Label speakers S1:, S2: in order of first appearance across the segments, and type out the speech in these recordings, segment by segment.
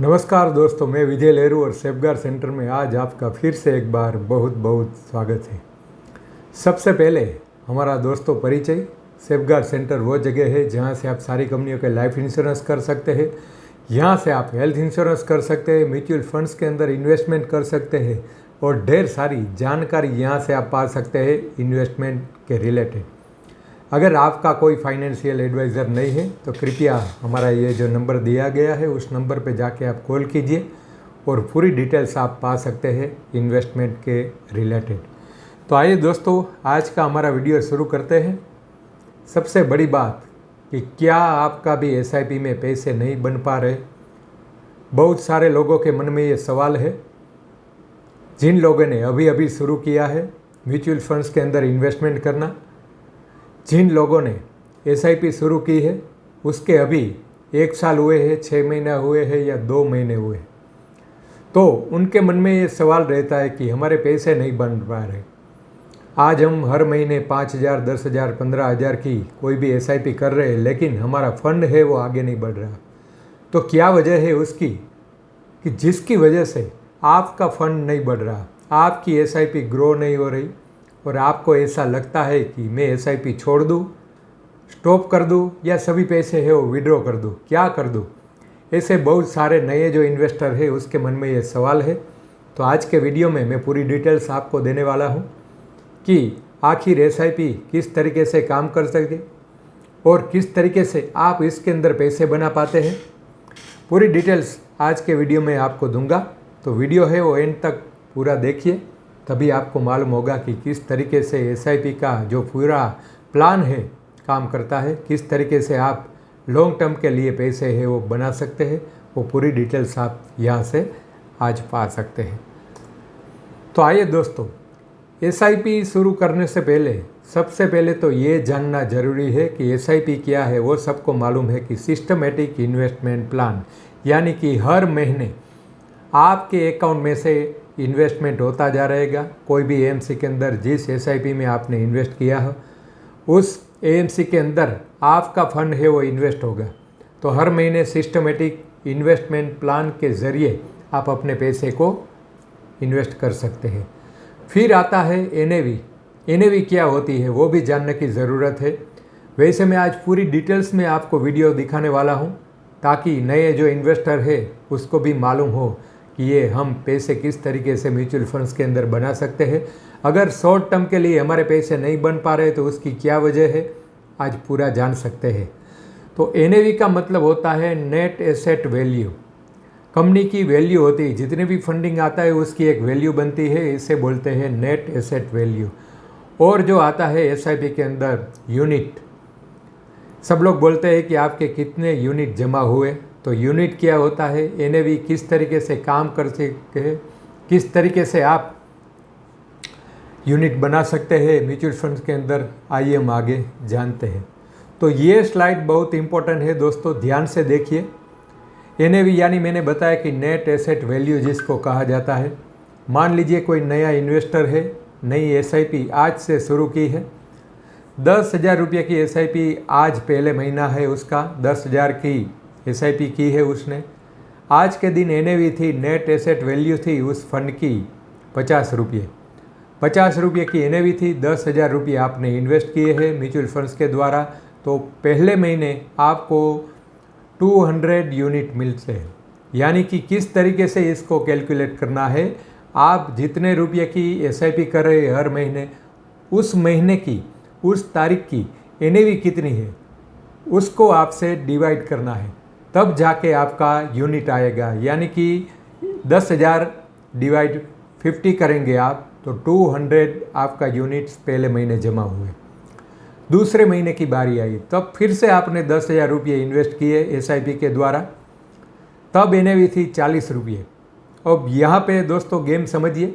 S1: नमस्कार दोस्तों, मैं विजय लेरू और सेफगार्ड सेंटर में आज आपका फिर से एक बार बहुत बहुत स्वागत है। सबसे पहले हमारा दोस्तों परिचय। सेफगार्ड सेंटर वो जगह है जहां से आप सारी कंपनियों के लाइफ इंश्योरेंस कर सकते हैं। यहां से आप हेल्थ इंश्योरेंस कर सकते हैं, म्यूचुअल फंड्स के अंदर इन्वेस्टमेंट कर सकते हैं और ढेर सारी जानकारी यहां से आप पा सकते हैं इन्वेस्टमेंट के रिलेटेड। अगर आपका कोई फाइनेंशियल एडवाइज़र नहीं है तो कृपया हमारा ये जो नंबर दिया गया है उस नंबर पे जाके आप कॉल कीजिए और पूरी डिटेल्स आप पा सकते हैं इन्वेस्टमेंट के रिलेटेड। तो आइए दोस्तों, आज का हमारा वीडियो शुरू करते हैं। सबसे बड़ी बात कि क्या आपका भी एसआईपी में पैसे नहीं बन पा रहे। बहुत सारे लोगों के मन में ये सवाल है। जिन लोगों ने अभी अभी शुरू किया है म्यूचुअल फंड्स के अंदर इन्वेस्टमेंट करना, जिन लोगों ने एसआईपी शुरू की है उसके अभी 1 साल हुए हैं, 6 महीना हुए हैं या 2 महीने हुए, तो उनके मन में ये सवाल रहता है कि हमारे पैसे नहीं बन पा रहे। आज हम हर महीने 5,000, 10,000, 15,000 की कोई भी एसआईपी कर रहे हैं, लेकिन हमारा फंड है वो आगे नहीं बढ़ रहा। तो क्या वजह है उसकी कि जिसकी वजह से आपका फंड नहीं बढ़ रहा, आपकी एसआईपी ग्रो नहीं हो रही और आपको ऐसा लगता है कि मैं एसआईपी छोड़ दूं, स्टॉप कर दूं या सभी पैसे है वो विड्रॉ कर दूं, क्या कर दूं। ऐसे बहुत सारे नए जो इन्वेस्टर है उसके मन में ये सवाल है। तो आज के वीडियो में मैं पूरी डिटेल्स आपको देने वाला हूं कि आखिर एसआईपी किस तरीके से काम कर सकते और किस तरीके से आप इसके अंदर पैसे बना पाते हैं। पूरी डिटेल्स आज के वीडियो में आपको दूंगा, तो वीडियो है वो एंड तक पूरा देखिए, तभी आपको मालूम होगा कि किस तरीके से एसआईपी का जो पूरा प्लान है काम करता है, किस तरीके से आप लॉन्ग टर्म के लिए पैसे है वो बना सकते हैं। वो पूरी डिटेल्स आप यहाँ से आज पा सकते हैं। तो आइए दोस्तों, एसआईपी शुरू करने से पहले सबसे पहले तो ये जानना ज़रूरी है कि एसआईपी क्या है। वो सबको मालूम है कि सिस्टमेटिक इन्वेस्टमेंट प्लान, यानी कि हर महीने आपके अकाउंट में से इन्वेस्टमेंट होता जा रहेगा। कोई भी एएमसी के अंदर जिस एसआईपी में आपने इन्वेस्ट किया है उस एएमसी के अंदर आपका फंड है वो इन्वेस्ट होगा। तो हर महीने सिस्टमेटिक इन्वेस्टमेंट प्लान के ज़रिए आप अपने पैसे को इन्वेस्ट कर सकते हैं। फिर आता है एनएवी। एनएवी क्या होती है वो भी जानने की ज़रूरत है। वैसे मैं आज पूरी डिटेल्स में आपको वीडियो दिखाने वाला हूँ ताकि नए जो इन्वेस्टर है उसको भी मालूम हो कि ये हम पैसे किस तरीके से म्यूचुअल फंड्स के अंदर बना सकते हैं। अगर शॉर्ट टर्म के लिए हमारे पैसे नहीं बन पा रहे तो उसकी क्या वजह है, आज पूरा जान सकते हैं। तो एनएवी का मतलब होता है नेट एसेट वैल्यू। कंपनी की वैल्यू होती है, जितने भी फंडिंग आता है उसकी एक वैल्यू बनती है, इसे बोलते हैं नेट एसेट वैल्यू। और जो आता है एसआईपी के अंदर यूनिट, सब लोग बोलते हैं कि आपके कितने यूनिट जमा हुए। तो यूनिट क्या होता है, एनएवी किस तरीके से काम कर सकते हैं, किस तरीके से आप यूनिट बना सकते हैं म्यूचुअल फंड्स के अंदर, आइए हम आगे जानते हैं। तो ये स्लाइड बहुत इंपॉर्टेंट है दोस्तों, ध्यान से देखिए। एनएवी यानी मैंने बताया कि नेट एसेट वैल्यू जिसको कहा जाता है। मान लीजिए कोई नया इन्वेस्टर है, नई एसआईपी आज से शुरू की है, 10,000 रुपये की एसआईपी आज पहले महीना है उसका, 10,000 की एसआईपी की है उसने। आज के दिन एनएवी थी, नेट एसेट वैल्यू थी उस फंड की 50 रुपये। 50 रुपये की एनएवी थी, 10,000 रुपये आपने इन्वेस्ट किए हैं म्यूचुअल फंड्स के द्वारा। तो पहले महीने आपको 200 यूनिट मिलते हैं। यानी कि किस तरीके से इसको कैलकुलेट करना है, आप जितने रुपये की एसआईपी कर रहे हैं हर महीने, उस महीने की उस तारीख की एनएवी कितनी है उसको आपसे डिवाइड करना है, तब जाके आपका यूनिट आएगा। यानी कि 10,000 डिवाइड 50 करेंगे आप तो 200 आपका यूनिट्स पहले महीने जमा हुए। दूसरे महीने की बारी आई, तब फिर से आपने 10,000 रुपये इन्वेस्ट किए एसआईपी के द्वारा, तब एनएवी थी 40 रुपये। अब यहाँ पे दोस्तों गेम समझिए।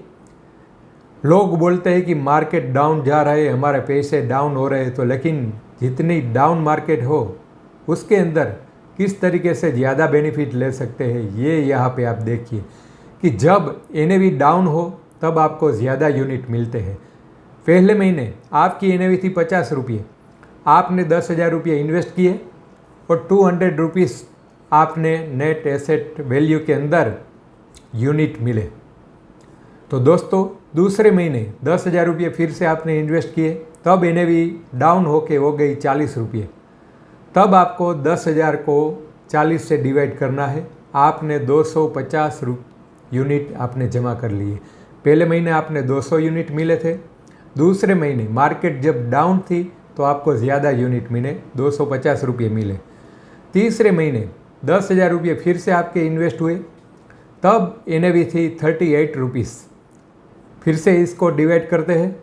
S1: लोग बोलते हैं कि मार्केट डाउन जा रहा है, हमारे पैसे डाउन हो रहे हैं, तो लेकिन जितनी डाउन मार्केट हो उसके अंदर किस तरीके से ज़्यादा बेनिफिट ले सकते हैं, ये यहाँ पे आप देखिए कि जब एनएवी डाउन हो तब आपको ज़्यादा यूनिट मिलते हैं। पहले महीने आपकी एनएवी थी 50 रुपये, आपने 10,000 रुपये इन्वेस्ट किए और 200 रुपीज़ आपने नेट एसेट वैल्यू के अंदर यूनिट मिले। तो दोस्तों दूसरे महीने 10,000 रुपये फिर से आपने इन्वेस्ट किए, तब NAV डाउन होके हो गई 40 रुपये। तब आपको 10,000 को 40 से डिवाइड करना है। आपने 250 यूनिट आपने जमा कर लिए। पहले महीने आपने 200 यूनिट मिले थे, दूसरे महीने मार्केट जब डाउन थी तो आपको ज़्यादा यूनिट मिले, 250 रुपये मिले। तीसरे महीने 10,000 रुपये फिर से आपके इन्वेस्ट हुए, तब NAV थी 38 रुपीज़। फिर से इसको डिवाइड करते हैं,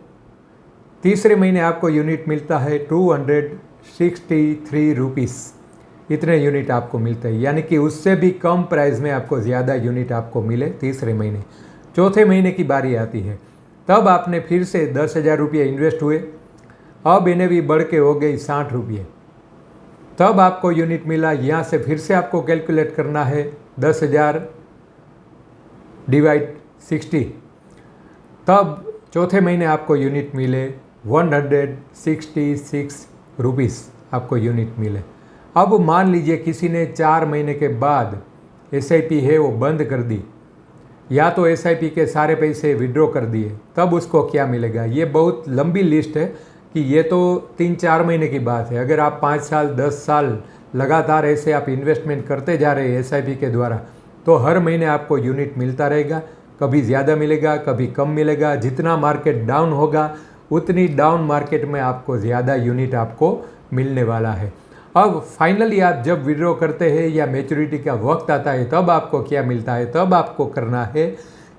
S1: तीसरे महीने आपको यूनिट मिलता है 263 रुपीज़। इतने यूनिट आपको मिलते हैं, यानी कि उससे भी कम प्राइस में आपको ज़्यादा यूनिट आपको मिले तीसरे महीने। चौथे महीने की बारी आती है, तब आपने फिर से 10,000 रुपये इन्वेस्ट हुए, अब NAV बढ़ के हो गई 60 रुपये। तब आपको यूनिट मिला, यहाँ से फिर से आपको कैलकुलेट करना है 10,000 डिवाइड 60। तब चौथे महीने आपको यूनिट मिले 166 रुपीज़ आपको यूनिट मिले। अब मान लीजिए किसी ने 4 महीने के बाद SIP है वो बंद कर दी, या तो SIP के सारे पैसे विड्रॉ कर दिए, तब उसको क्या मिलेगा। ये बहुत लंबी लिस्ट है कि ये तो 3-4 महीने की बात है। अगर आप 5 साल 10 साल लगातार ऐसे आप इन्वेस्टमेंट करते जा रहे हैं SIP के द्वारा, तो हर महीने आपको यूनिट मिलता रहेगा। कभी ज़्यादा मिलेगा, कभी कम मिलेगा। जितना मार्केट डाउन होगा उतनी डाउन मार्केट में आपको ज़्यादा यूनिट आपको मिलने वाला है। अब फाइनली आप जब विड्रॉ करते हैं या मैच्योरिटी का वक्त आता है, तब आपको क्या मिलता है, तब आपको करना है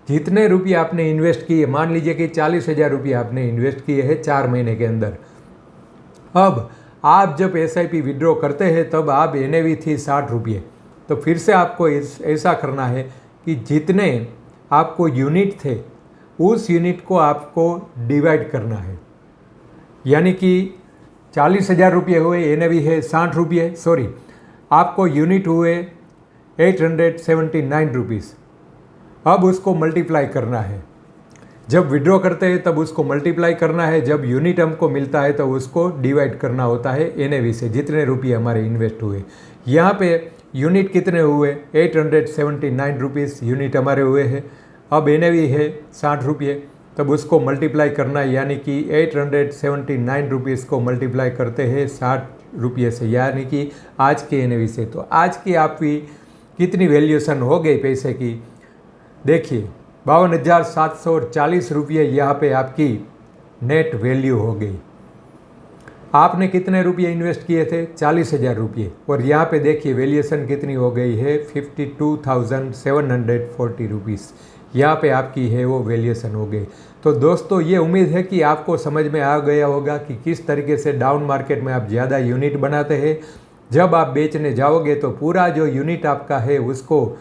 S1: जितने रुपये आपने इन्वेस्ट किए। मान लीजिए कि 40,000 रुपये आपने इन्वेस्ट किए हैं 4 महीने के अंदर। अब आप जब SIP विड्रॉ करते हैं तब आप NAV थी 60 रुपये। तो फिर से आपको ऐसा करना है कि जितने आपको यूनिट थे उस यूनिट को आपको डिवाइड करना है, यानी कि 40,000 रुपये हुए, NAV है 60 रुपये, सॉरी आपको यूनिट हुए 879 रुपीज़। अब उसको मल्टीप्लाई करना है। जब विड्रॉ करते हैं तब उसको मल्टीप्लाई करना है, जब यूनिट हमको मिलता है तो उसको डिवाइड करना होता है NAV से, जितने रुपये हमारे इन्वेस्ट हुए। यहाँ पे यूनिट कितने हुए, 879 रुपीज़ यूनिट हमारे हुए हैं। अब NAV है 60 रुपये, तब उसको मल्टीप्लाई करना है, यानी कि 879 रुपीज़ को मल्टीप्लाई करते हैं 60 रुपये से, यानी कि आज के NAV से। तो आज की आपकी कितनी वैल्यूएशन हो गई पैसे की, देखिए 52,740 रुपये यहाँ पे आपकी नेट वैल्यू हो गई। आपने कितने रुपये इन्वेस्ट किए थे, 40,000 रुपये, और यहाँ पे देखिए वैल्यूएशन कितनी हो गई है 52,740 रुपीज़। यहाँ पे आपकी है वो वैल्यूएशन हो गई। तो दोस्तों ये उम्मीद है कि आपको समझ में आ गया होगा कि किस तरीके से डाउन मार्केट में आप ज़्यादा यूनिट बनाते हैं। जब आप बेचने जाओगे तो पूरा जो यूनिट आपका है उसको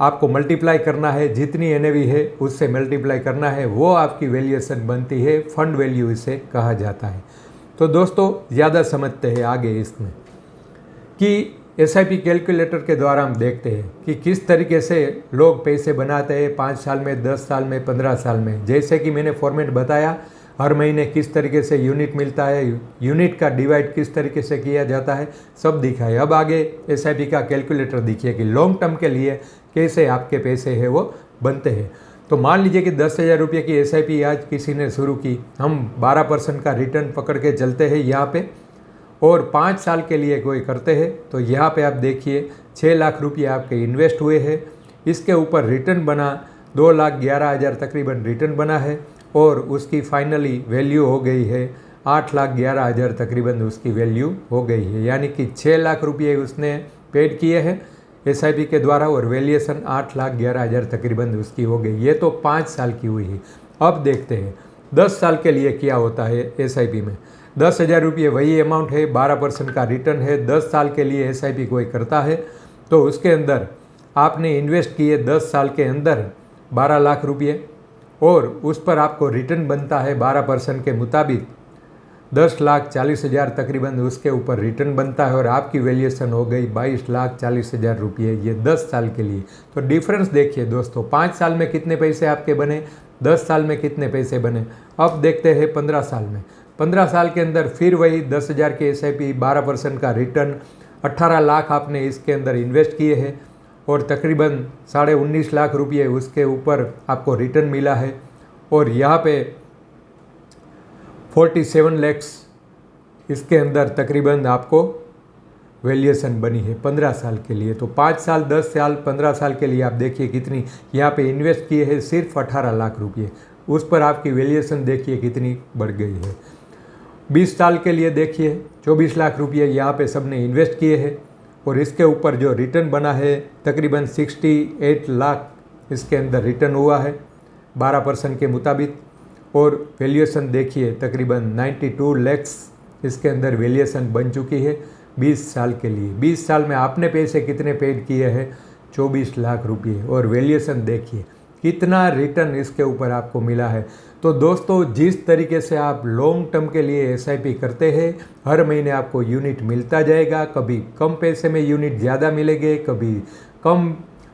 S1: आपको मल्टीप्लाई करना है, जितनी NAV है उससे मल्टीप्लाई करना है, वो आपकी वैल्यूएशन बनती है, फंड वैल्यू इसे कहा जाता है। तो दोस्तों ज़्यादा समझते हैं आगे इसमें कि SIP कैलकुलेटर के द्वारा हम देखते हैं कि किस तरीके से लोग पैसे बनाते हैं 5 साल में, 10 साल में, 15 साल में। जैसे कि मैंने फॉर्मेट बताया, हर महीने किस तरीके से यूनिट मिलता है, यूनिट का डिवाइड किस तरीके से किया जाता है, सब दिखाया। अब आगे SIP का कैलकुलेटर देखिए कि लॉन्ग टर्म के लिए कैसे आपके पैसे हैं वो बनते हैं। तो मान लीजिए कि 10,000 रुपये की SIP आज किसी ने शुरू की, हम 12% का रिटर्न पकड़ के चलते हैं यहाँ पे, और 5 साल के लिए कोई करते हैं, तो यहाँ पे आप देखिए 6 लाख रुपये आपके इन्वेस्ट हुए हैं। इसके ऊपर रिटर्न बना 2,11,000 तकरीबन रिटर्न बना है, और उसकी फाइनली वैल्यू हो गई है 8,11,000 तकरीबन उसकी वैल्यू हो गई है। यानी कि 6 लाख रुपये उसने पेड किए हैं SIP के द्वारा, और वैल्यूएशन 8,11,000 तकरीबन उसकी हो गई। ये तो 5 साल की हुई है। अब देखते हैं 10 साल के लिए क्या होता है SIP में। 10,000 रुपये वही अमाउंट है, 12% का रिटर्न है। 10 साल के लिए SIP कोई करता है तो उसके अंदर आपने इन्वेस्ट किए 10 साल के अंदर 12 लाख रुपये, और उस पर आपको रिटर्न बनता है 12% के मुताबिक 10,40,000 तकरीबन उसके ऊपर रिटर्न बनता है, और आपकी वैल्यूएशन हो गई 22,40,000 रुपये, ये 10 साल के लिए। तो डिफरेंस देखिए दोस्तों, 5 साल में कितने पैसे आपके बने, 10 साल में कितने पैसे बने। अब देखते हैं 15 साल में। 15 साल के अंदर फिर वही 10,000 के SIP, 12% का रिटर्न, 18 लाख आपने इसके अंदर इन्वेस्ट किए हैं और तकरीबन 19.5 लाख रुपये उसके ऊपर आपको रिटर्न मिला है। और यहाँ पे 47 लैक्स इसके अंदर तकरीबन आपको वैल्यूएशन बनी है 15 साल के लिए। तो 5 साल, 10 साल, 15 साल के लिए आप देखिए कितनी यहाँ पे इन्वेस्ट किए हैं, सिर्फ 18 लाख रुपये, उस पर आपकी वैल्यूएशन देखिए कितनी बढ़ गई है। 20 साल के लिए देखिए 24 लाख रुपये यहाँ पे सबने इन्वेस्ट किए हैं और इसके ऊपर जो रिटर्न बना है तकरीबन 68 लाख इसके अंदर रिटर्न हुआ है 12% के मुताबिक। और वैल्यूएशन देखिए तकरीबन 92 लैक्स इसके अंदर वैल्यूएशन बन चुकी है 20 साल के लिए। 20 साल में आपने पैसे कितने पेड किए हैं, 24 लाख रुपये, और वैल्यूएशन देखिए कितना रिटर्न इसके ऊपर आपको मिला है। तो दोस्तों, जिस तरीके से आप लॉन्ग टर्म के लिए एसआईपी करते हैं, हर महीने आपको यूनिट मिलता जाएगा। कभी कम पैसे में यूनिट ज़्यादा मिलेंगे, कभी कम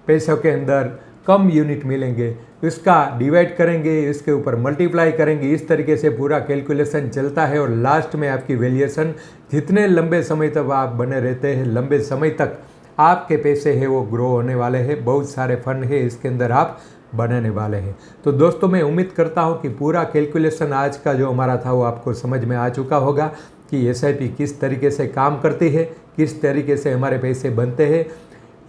S1: पैसों के अंदर कम यूनिट मिलेंगे। इसका डिवाइड करेंगे, इसके ऊपर मल्टीप्लाई करेंगे, इस तरीके से पूरा कैलकुलेशन चलता है और लास्ट में आपकी वैल्यूएशन जितने लंबे समय तक आप बने रहते हैं, लंबे समय तक आपके पैसे हैं वो ग्रो होने वाले हैं। बहुत सारे फंड है इसके अंदर आप बनाने वाले हैं। तो दोस्तों, मैं उम्मीद करता हूं कि पूरा कैलकुलेशन आज का जो हमारा था वो आपको समझ में आ चुका होगा कि एसआईपी किस तरीके से काम करती है, किस तरीके से हमारे पैसे बनते हैं।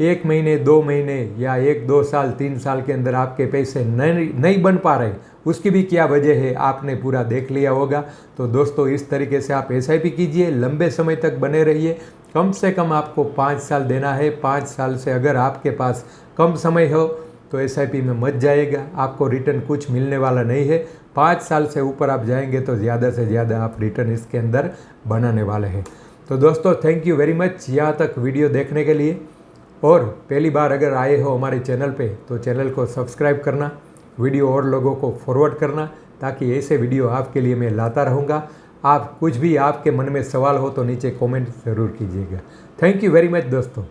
S1: 1 महीने, 2 महीने या 1, 2 साल, 3 साल के अंदर आपके पैसे नहीं बन पा रहे, उसकी भी क्या वजह है आपने पूरा देख लिया होगा। तो दोस्तों, इस तरीके से आप एसआईपी कीजिए, लंबे समय तक बने रहिए। कम से कम आपको 5 साल देना है। 5 साल से अगर आपके पास कम समय हो तो एसआईपी में मत जाएगा, आपको रिटर्न कुछ मिलने वाला नहीं है। 5 साल से ऊपर आप जाएंगे तो ज़्यादा से ज़्यादा आप रिटर्न इसके अंदर बनाने वाले हैं। तो दोस्तों, थैंक यू वेरी मच यहाँ तक वीडियो देखने के लिए। और पहली बार अगर आए हो हमारे चैनल पे तो चैनल को सब्सक्राइब करना, वीडियो और लोगों को फॉरवर्ड करना, ताकि ऐसे वीडियो आपके लिए मैं लाता रहूँगा। आप कुछ भी आपके मन में सवाल हो तो नीचे कमेंट ज़रूर कीजिएगा। थैंक यू वेरी मच दोस्तों।